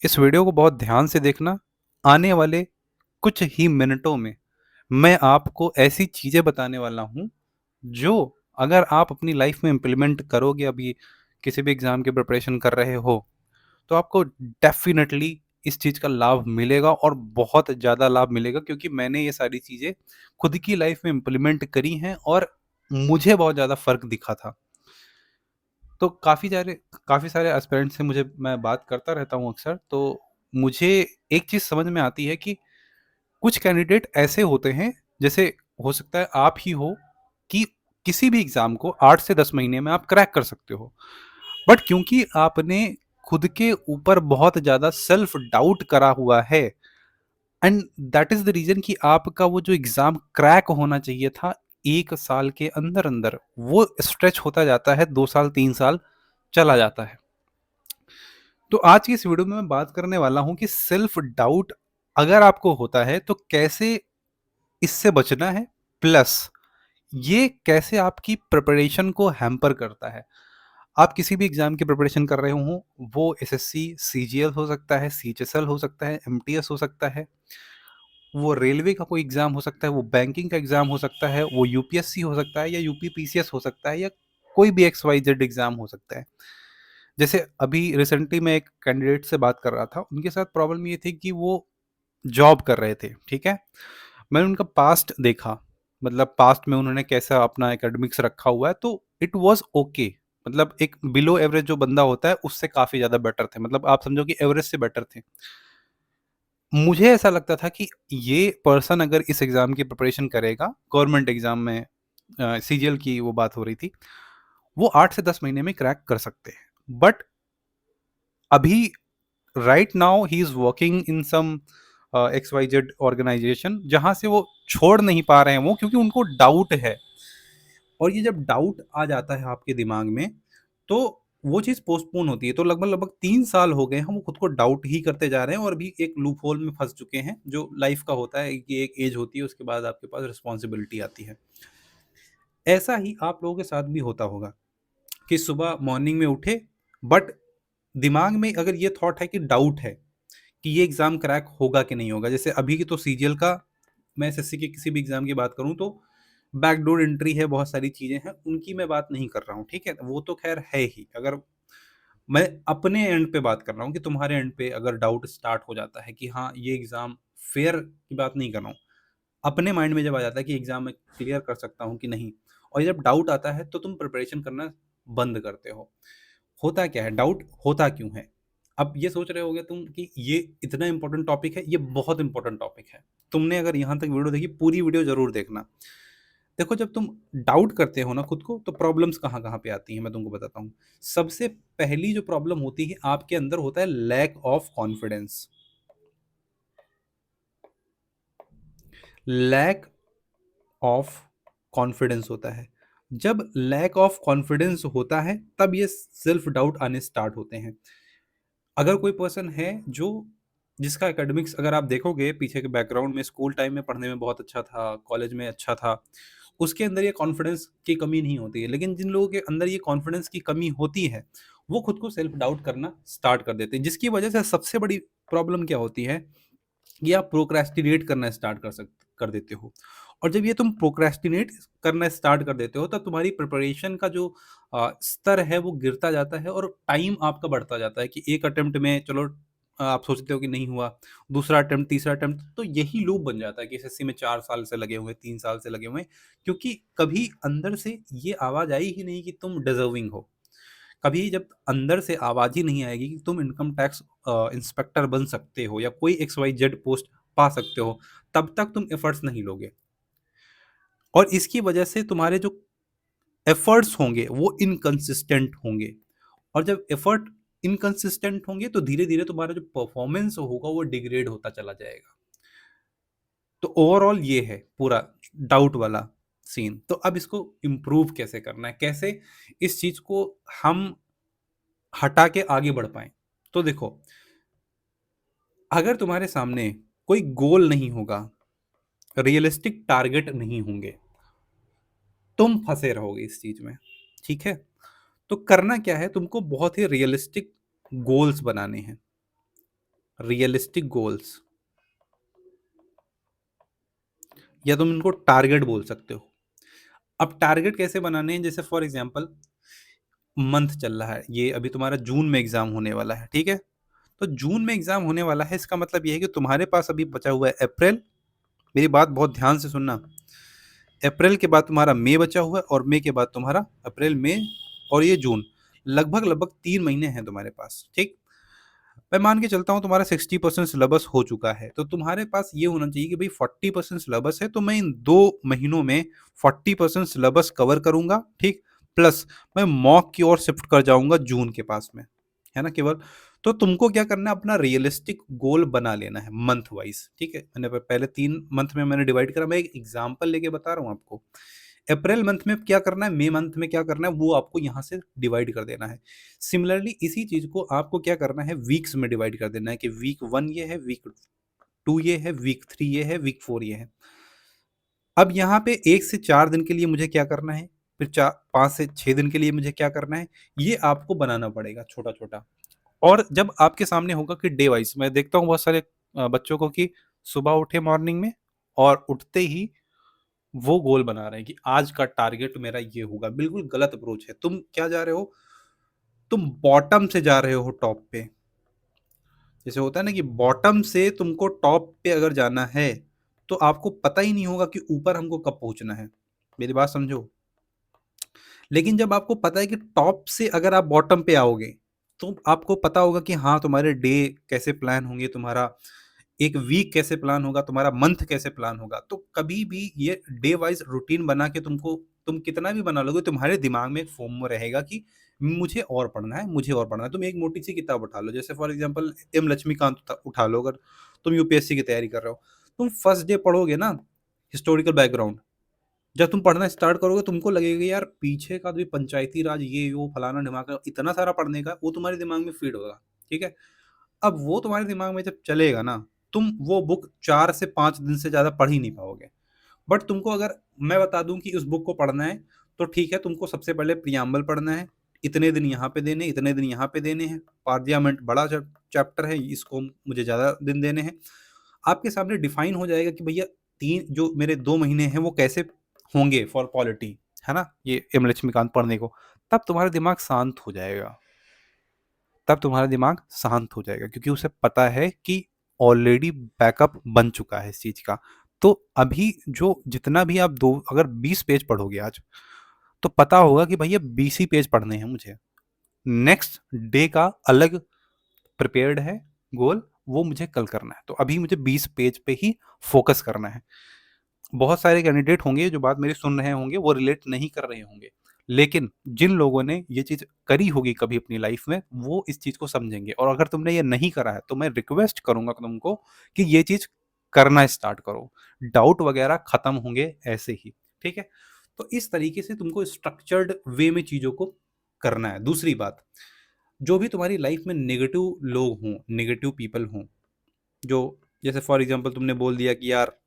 इस वीडियो को बहुत ध्यान से देखना। आने वाले कुछ ही मिनटों में मैं आपको ऐसी चीज़ें बताने वाला हूँ, जो अगर आप अपनी लाइफ में इम्प्लीमेंट करोगे, अभी किसी भी एग्ज़ाम की प्रिपरेशन कर रहे हो, तो आपको डेफ़िनेटली इस चीज़ का लाभ मिलेगा और बहुत ज़्यादा लाभ मिलेगा, क्योंकि मैंने ये सारी चीज़ें खुद की लाइफ में इम्प्लीमेंट करी हैं और मुझे बहुत ज़्यादा फ़र्क दिखा था। तो काफ़ी सारे एस्पिरेंट्स से मुझे मैं बात करता रहता हूँ अक्सर, तो मुझे एक चीज़ समझ में आती है कि कुछ कैंडिडेट ऐसे होते हैं, जैसे हो सकता है आप ही हो, कि किसी भी एग्ज़ाम को 8 से 10 महीने में आप क्रैक कर सकते हो। बट क्योंकि आपने खुद के ऊपर बहुत ज़्यादा सेल्फ डाउट करा हुआ है, and that is the reason कि आपका वो जो एग्ज़ाम क्रैक होना चाहिए था 1 साल के अंदर-अंदर, वो स्ट्रेच होता जाता है, 2 साल, 3 साल चला जाता है। तो आज की इस वीडियो में मैं बात करने वाला हूँ कि सेल्फ डाउट अगर आपको होता है तो कैसे इससे बचना है, प्लस ये कैसे आपकी प्रिपरेशन को हैम्पर करता है। आप किसी भी एग्जाम की प्रिपरेशन कर रहे हो, वो एसएससी सीजीएल हो सकता है, सीएचएसएल हो सकता है, एमटीएस हो सकता है, वो रेलवे का कोई एग्जाम हो सकता है, वो बैंकिंग का एग्जाम हो सकता है, वो यूपीएससी हो सकता है, या यूपीपीसीएस हो सकता है, या कोई भी एक्स वाई जेड एग्जाम हो सकता है। जैसे अभी रिसेंटली मैं एक कैंडिडेट से बात कर रहा था, उनके साथ प्रॉब्लम ये थी कि वो जॉब कर रहे थे, ठीक है? मैंने उनका पास्ट देखा, मतलब पास्ट में उन्होंने कैसा अपना एकेडमिक्स रखा हुआ है, तो इट वाज़ ओके। मतलब एक बिलो एवरेज जो बंदा होता है, उससे काफ़ी ज़्यादा बेटर थे। मतलब आप समझो कि एवरेज से बेटर थे। मुझे ऐसा लगता था कि ये पर्सन अगर इस एग्ज़ाम की प्रिपरेशन करेगा, गवर्नमेंट एग्ज़ाम में सीजीएल की वो बात हो रही थी, वो 8 से 10 महीने में क्रैक कर सकते हैं। बट अभी right now he is working in some X Y Z organisation, जहां से वो छोड़ नहीं पा रहे हैं वो, क्योंकि उनको डाउट है। और ये जब डाउट आ जाता है आपके दिमाग में, तो वो चीज़ पोस्टपोन होती है। तो लगभग लगभग 3 साल हो गए हैं वो खुद को डाउट ही करते जा रहे हैं, और भी एक लूप होल में फंस चुके हैं, जो लाइफ का होता है कि एक एज होती है, उसके बाद आपके पास रिस्पॉन्सिबिलिटी आती है। ऐसा ही आप लोगों के साथ भी होता होगा कि सुबह मॉर्निंग में उठे, बट दिमाग में अगर ये थॉट है कि डाउट है कि ये एग्ज़ाम क्रैक होगा कि नहीं होगा। जैसे अभी की तो सीजीएल का, मैं एसएससी के किसी भी एग्ज़ाम की बात करूँ तो बैकडोर एंट्री है, बहुत सारी चीज़ें हैं, उनकी मैं बात नहीं कर रहा हूँ, ठीक है? वो तो ख़ैर है ही। अगर मैं अपने एंड पे बात कर रहा हूँ कि तुम्हारे एंड पे अगर डाउट स्टार्ट हो जाता है कि हाँ, ये एग्ज़ाम फेयर की बात नहीं कर रहा हूँ। अपने माइंड में जब आ जाता है कि एग्ज़ाम मैं क्लियर कर सकता हूँ कि नहीं, और जब डाउट आता है तो तुम प्रिपरेशन करना बंद करते हो। होता क्या है? डाउट होता क्यों है? अब ये सोच रहे होगे तुम कि ये इतना इम्पोर्टेंट टॉपिक है, ये बहुत इम्पोर्टेंट टॉपिक है। तुमने अगर यहाँ तक वीडियो देखी, पूरी वीडियो ज़रूर देखना। देखो, जब तुम डाउट करते हो ना खुद को, तो प्रॉब्लम्स कहाँ-कहाँ पे आती हैं, मैं तुमको बताता हूँ। सबसे पहली जो प्रॉब्लम होती है, आपके अंदर होता है lack of confidence. Lack of confidence होता है। जब लैक ऑफ कॉन्फिडेंस होता है, तब ये सेल्फ डाउट आने स्टार्ट होते हैं। अगर कोई पर्सन है जो जिसका एकेडमिक्स अगर आप देखोगे पीछे के बैकग्राउंड में, स्कूल टाइम में पढ़ने में बहुत अच्छा था, कॉलेज में अच्छा था, उसके अंदर ये कॉन्फिडेंस की कमी नहीं होती है। लेकिन जिन लोगों के अंदर ये कॉन्फिडेंस की कमी होती है, वो खुद को सेल्फ डाउट करना स्टार्ट कर देते हैं, जिसकी वजह से सबसे बड़ी प्रॉब्लम क्या होती है, ये आप प्रोक्रेस्टिनेट करना स्टार्ट कर देते हो। और जब ये तुम प्रोक्रेस्टिनेट करना स्टार्ट कर देते हो, तब तुम्हारी प्रिपरेशन का जो स्तर है वो गिरता जाता है, और टाइम आपका बढ़ता जाता है कि एक अटेम्प्ट में चलो आप सोचते हो कि नहीं हुआ, दूसरा अटेम्प्ट, तीसरा अटेम्प्ट, तो यही लूप बन जाता है कि एसएससी में 4 साल से लगे हुए, 3 साल से लगे हुए हैं, क्योंकि कभी अंदर से ये आवाज़ आई ही नहीं कि तुम डिजर्विंग हो। कभी जब अंदर से आवाज़ ही नहीं आएगी कि तुम इनकम टैक्स इंस्पेक्टर बन सकते हो, या कोई एक्स वाई जेड पोस्ट पा सकते हो, तब तक तुम एफर्ट्स नहीं लोगे। और इसकी वजह से तुम्हारे जो एफर्ट्स होंगे वो इनकंसिस्टेंट होंगे, और जब एफर्ट इनकंसिस्टेंट होंगे, तो धीरे धीरे तुम्हारा जो परफॉर्मेंस होगा वो डिग्रेड होता चला जाएगा। तो ओवरऑल ये है पूरा डाउट वाला सीन। तो अब इसको इम्प्रूव कैसे करना है, कैसे इस चीज को हम हटा के आगे बढ़ पाए। तो देखो, अगर तुम्हारे सामने कोई गोल नहीं होगा, रियलिस्टिक टारगेट नहीं होंगे, तुम फंसे रहोगे इस चीज में, ठीक है? तो करना क्या है, तुमको बहुत ही रियलिस्टिक गोल्स बनाने हैं। रियलिस्टिक गोल्स, या तुम इनको टारगेट बोल सकते हो। अब टारगेट कैसे बनाने हैं, जैसे फॉर एग्जांपल मंथ चल रहा है, ये अभी तुम्हारा जून में एग्जाम होने वाला है, ठीक है। तो जून में एग्जाम होने वाला है, इसका मतलब ये है कि तुम्हारे पास अभी बचा हुआ है अप्रैल, मेरी बात बहुत ध्यान से सुनना, अप्रैल के बाद तुम्हारा मई बचा हुआ है, और मई के बाद तुम्हारा अप्रैल, मई और ये जून, लगभग लगभग 3 महीने हैं तुम्हारे पास, ठीक। मैं मान के चलता हूँ तुम्हारा 60% सिलेबस हो चुका है, तो तुम्हारे पास ये होना चाहिए कि भाई 40% सिलेबस है, तो मैं इन 2 महीनों में 40% सिलेबस कवर करूंगा, ठीक। प्लस मैं मॉक की ओर शिफ्ट कर जाऊंगा जून के पास में, है ना केवल। तो तुमको क्या करना है, अपना रियलिस्टिक गोल बना लेना है मंथ वाइज, ठीक है। मैंने पहले 3 मंथ में मैंने डिवाइड करा, मैं एक एग्जाम्पल लेके बता रहा हूँ आपको। अप्रैल मंथ में क्या करना है, मई मंथ में क्या करना है, वो आपको यहाँ से डिवाइड कर देना है। सिमिलरली इसी चीज को आपको क्या करना है, वीक्स में डिवाइड कर देना है कि वीक 1 ये है, वीक 2 ये है, वीक 3 ये है, वीक 4 ये है। अब यहाँ पे 1 से 4 दिन के लिए मुझे क्या करना है, फिर 5 से 6 दिन के लिए मुझे क्या करना है, ये आपको बनाना पड़ेगा छोटा छोटा। और जब आपके सामने होगा कि डे वाइज, मैं देखता हूँ बहुत सारे बच्चों को कि सुबह उठे मॉर्निंग में, और उठते ही वो गोल बना रहे हैं कि आज का टारगेट मेरा ये होगा। बिल्कुल गलत अप्रोच है। तुम क्या जा रहे हो, तुम बॉटम से जा रहे हो टॉप पे। जैसे होता है ना कि बॉटम से तुमको टॉप पे अगर जाना है, तो आपको पता ही नहीं होगा कि ऊपर हमको कब पहुंचना है। मेरी बात समझो। लेकिन जब आपको पता है कि टॉप से अगर आप बॉटम पे आओगे, तो आपको पता होगा कि हाँ तुम्हारे डे कैसे प्लान होंगे, तुम्हारा एक वीक कैसे प्लान होगा, तुम्हारा मंथ कैसे प्लान होगा। तो कभी भी ये डे वाइज रूटीन बना के तुम कितना भी बना लोगे, तुम्हारे दिमाग में एक फॉर्म में रहेगा कि मुझे और पढ़ना है, मुझे और पढ़ना है। तुम एक मोटी सी किताब उठा लो, जैसे फॉर एग्जांपल एम लक्ष्मीकांत उठा लो। अगर तुम यूपीएससी की तैयारी कर रहे हो, तुम फर्स्ट डे पढ़ोगे ना हिस्टोरिकल बैकग्राउंड, जब तुम पढ़ना स्टार्ट करोगे तुमको लगेगा यार पीछे का भी पंचायती राज, ये वो फलाना ढिमाका, इतना सारा पढ़ने का, वो तुम्हारे दिमाग में फीड होगा, ठीक है। अब वो तुम्हारे दिमाग में जब चलेगा ना, तुम वो बुक 4 से 5 दिन से ज्यादा पढ़ ही नहीं पाओगे। बट तुमको अगर मैं बता दूं कि उस बुक को पढ़ना है, तो ठीक है, तुमको सबसे पहले प्रियम्बल पढ़ना है, इतने दिन यहाँ पे देने, इतने दिन यहाँ पे देने हैं। पार्लियामेंट बड़ा चैप्टर है, इसको मुझे ज्यादा दिन देने हैं। आपके सामने डिफाइन हो जाएगा कि भैया तीन जो मेरे 2 महीने हैं वो कैसे होंगे फॉर पॉलिटी, है ना, ये एम लक्ष्मीकांत पढ़ने को। तब तुम्हारा दिमाग शांत हो जाएगा, तब तुम्हारा दिमाग शांत हो जाएगा, क्योंकि उसे पता है कि ऑलरेडी बैकअप बन चुका है इस चीज का। तो अभी जो जितना भी आप दो अगर 20 पेज पढ़ोगे आज, तो पता होगा कि भैया 20 ही पेज पढ़ने हैं मुझे। नेक्स्ट डे का अलग प्रिपेयर्ड है गोल, वो मुझे कल करना है। तो अभी मुझे 20 पेज पे ही फोकस करना है। बहुत सारे कैंडिडेट होंगे जो बात मेरी सुन रहे होंगे, वो रिलेट नहीं कर रहे होंगे, लेकिन जिन लोगों ने ये चीज करी होगी कभी अपनी लाइफ में, वो इस चीज को समझेंगे। और अगर तुमने ये नहीं करा है, तो मैं रिक्वेस्ट करूंगा तुमको कि ये चीज करना स्टार्ट करो। डाउट वगैरह खत्म होंगे ऐसे ही, ठीक है। तो इस तरीके से तुमको स्ट्रक्चर्ड वे में चीजों को करना है। दूसरी बात, जो भी तुम्हारी लाइफ में नेगेटिव लोग हों, नेगेटिव पीपल हों, जो जैसे फॉर एग्जांपल तुमने बोल दिया कि यार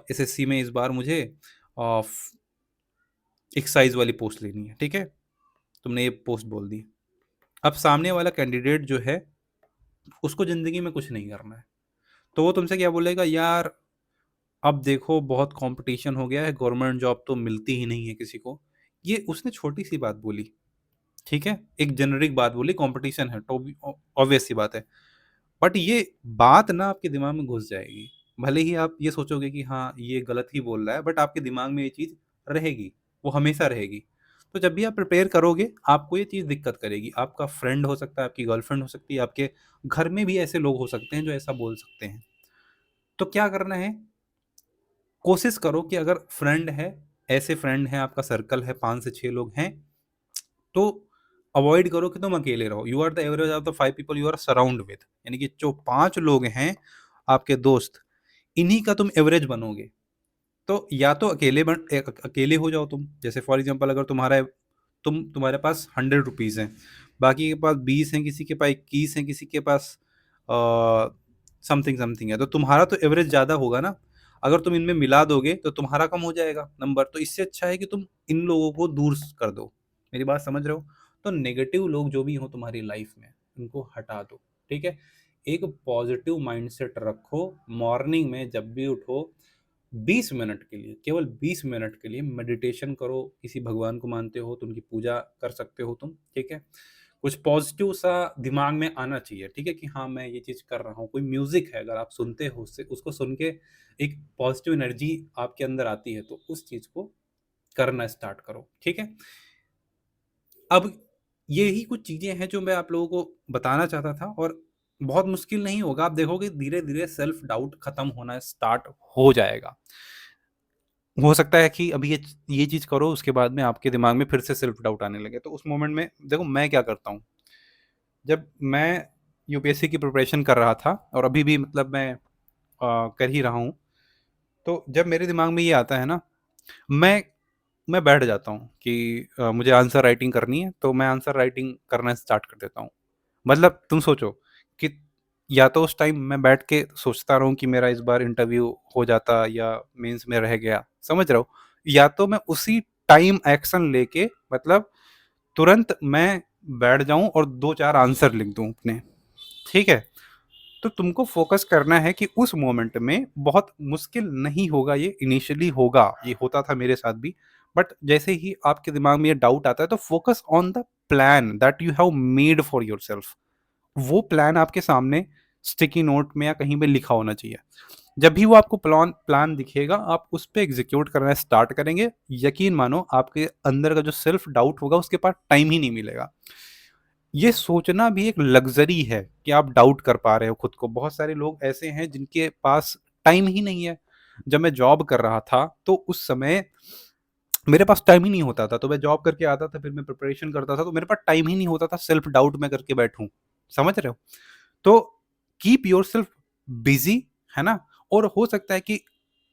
एसएससी में इस बार मुझे एक्साइज वाली पोस्ट लेनी है, ठीक है, तुमने ये पोस्ट बोल दी। अब सामने वाला कैंडिडेट जो है, उसको जिंदगी में कुछ नहीं करना है, तो वो तुमसे क्या बोलेगा, यार अब देखो बहुत कंपटीशन हो गया है, गवर्नमेंट जॉब तो मिलती ही नहीं है किसी को। ये उसने छोटी सी बात बोली, ठीक है, एक जेनरिक बात बोली, कंपटीशन है तो ऑब्वियस सी बात है। बट ये बात ना आपके दिमाग में घुस जाएगी। भले ही आप ये सोचोगे कि हाँ ये गलत ही बोल रहा है, बट आपके दिमाग में ये चीज रहेगी, वो हमेशा रहेगी। तो जब भी आप प्रिपेयर करोगे, आपको ये चीज दिक्कत करेगी। आपका फ्रेंड हो सकता है, आपकी गर्लफ्रेंड हो सकती है, आपके घर में भी ऐसे लोग हो सकते हैं जो ऐसा बोल सकते हैं। तो क्या करना है, कोशिश करो कि अगर फ्रेंड है, ऐसे फ्रेंड है, आपका सर्कल है, 5 से 6 लोग हैं, तो अवॉइड करो कि तुम अकेले रहो। You are the average of the 5 people you are surround with, यानी कि जो 5 लोग हैं आपके दोस्त, इन्हीं का तुम एवरेज बनोगे। तो या तो अकेले हो जाओ तुम। जैसे फॉर एग्जांपल अगर तुम्हारे पास 100 रुपीज़ हैं, बाकी के पास 20 हैं, किसी के पास 21 हैं, किसी के पास समथिंग समथिंग है, तो तुम्हारा तो एवरेज ज़्यादा होगा ना। अगर तुम इनमें मिला दोगे तो तुम्हारा कम हो जाएगा नंबर। तो इससे अच्छा है कि तुम इन लोगों को दूर कर दो। मेरी बात समझ रहे हो। तो नेगेटिव लोग जो भी हो तुम्हारी लाइफ में, उनको हटा दो, ठीक है। एक पॉजिटिव माइंडसेट रखो। मॉर्निंग में जब भी उठो 20 मिनट के लिए, केवल 20 मिनट के लिए मेडिटेशन करो। किसी भगवान को मानते हो तो उनकी पूजा कर सकते हो तुम, ठीक है। कुछ पॉजिटिव सा दिमाग में आना चाहिए, ठीक है, कि हाँ मैं ये चीज कर रहा हूँ। कोई म्यूजिक है अगर आप सुनते हो, उससे उसको सुन के एक पॉजिटिव एनर्जी आपके अंदर आती है, तो उस चीज को करना स्टार्ट करो, ठीक है। अब यही कुछ चीजें हैं जो मैं आप लोगों को बताना चाहता था, और बहुत मुश्किल नहीं होगा। आप देखोगे धीरे धीरे सेल्फ डाउट खत्म होना स्टार्ट हो जाएगा। हो सकता है कि अभी ये चीज करो, उसके बाद में आपके दिमाग में फिर से सेल्फ डाउट आने लगे। तो उस मोमेंट में देखो मैं क्या करता हूँ। जब मैं यूपीएससी की प्रिपरेशन कर रहा था, और अभी भी मतलब मैं कर ही रहा हूँ, तो जब मेरे दिमाग में ये आता है ना, मैं मैं बैठ जाता हूँ कि मुझे आंसर राइटिंग करनी है, तो मैं आंसर राइटिंग करना स्टार्ट कर देता हूँ। मतलब तुम सोचो कि या तो उस टाइम मैं बैठ के सोचता रहूं कि मेरा इस बार इंटरव्यू हो जाता या मेंस में रह गया, समझ रहा हो, या तो मैं उसी टाइम एक्शन लेके, मतलब तुरंत मैं बैठ जाऊं और दो चार आंसर लिख दूं अपने, ठीक है। तो तुमको फोकस करना है कि उस मोमेंट में बहुत मुश्किल नहीं होगा, ये इनिशियली होगा, ये होता था मेरे साथ भी। बट जैसे ही आपके दिमाग में ये डाउट आता है, तो focus on the plan that you have made for your self. वो प्लान आपके सामने स्टिकी नोट में या कहीं पे लिखा होना चाहिए। जब भी वो आपको प्लान प्लान दिखेगा, आप उस पर एग्जीक्यूट करना स्टार्ट करेंगे। यकीन मानो आपके अंदर का जो सेल्फ डाउट होगा, उसके पास टाइम ही नहीं मिलेगा। ये सोचना भी एक लग्जरी है कि आप डाउट कर पा रहे हो खुद को। बहुत सारे लोग ऐसे हैं जिनके पास टाइम ही नहीं है। जब मैं जॉब कर रहा था, तो उस समय मेरे पास टाइम ही नहीं होता था। तो मैं जॉब करके आता था, फिर मैं प्रिपरेशन करता था, तो मेरे पास टाइम ही नहीं होता था सेल्फ डाउट में करके बैठूं, समझ रहे हो। तो कीप योर सेल्फ बिजी, है ना। और हो सकता है कि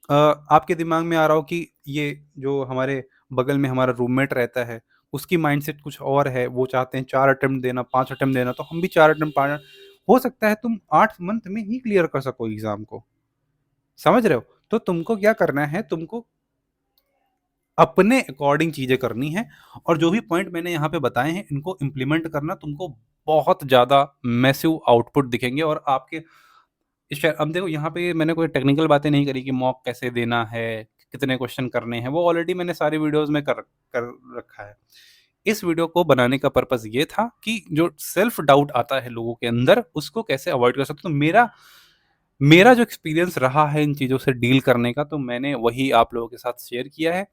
आपके दिमाग में आ रहा हो कि ये जो हमारे बगल में हमारा रूममेट रहता है, उसकी माइंडसेट कुछ और है, वो चाहते हैं 4 अटेम्प्ट देना, 5 अटेम्प्ट देना, तो हम भी 4 अटेम्प्ट पाना। हो सकता है तुम 8 मंथ में ही क्लियर कर सको एग्जाम को, समझ रहे हो। तो तुमको क्या करना है, तुमको अपने अकॉर्डिंग चीजें करनी है। और जो भी पॉइंट मैंने यहाँ पे बताए हैं, इनको इम्प्लीमेंट करना, तुमको बहुत ज्यादा मैसिव आउटपुट दिखेंगे। और आपके अब देखो, यहाँ पे मैंने कोई टेक्निकल बातें नहीं करी कि मॉक कैसे देना है, कितने क्वेश्चन करने हैं, वो ऑलरेडी मैंने सारी वीडियोस में कर कर रखा है। इस वीडियो को बनाने का पर्पस ये था कि जो सेल्फ डाउट आता है लोगों के अंदर, उसको कैसे अवॉइड कर सकते। तो मेरा मेरा जो एक्सपीरियंस रहा है इन चीज़ों से डील करने का, तो मैंने वही आप लोगों के साथ शेयर किया है।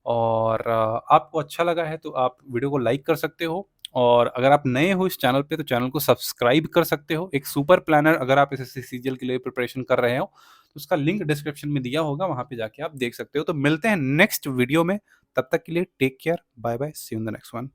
और आपको अच्छा लगा है तो आप वीडियो को लाइक कर सकते हो। और अगर आप नए हो इस चैनल पे, तो चैनल को सब्सक्राइब कर सकते हो। एक सुपर प्लानर अगर आप एसएससी सीजीएल के लिए प्रिपरेशन कर रहे हो, तो उसका लिंक डिस्क्रिप्शन में दिया होगा, वहां पे जाके आप देख सकते हो। तो मिलते हैं नेक्स्ट वीडियो में, तब तक के लिए take care, bye bye, see you in the next one.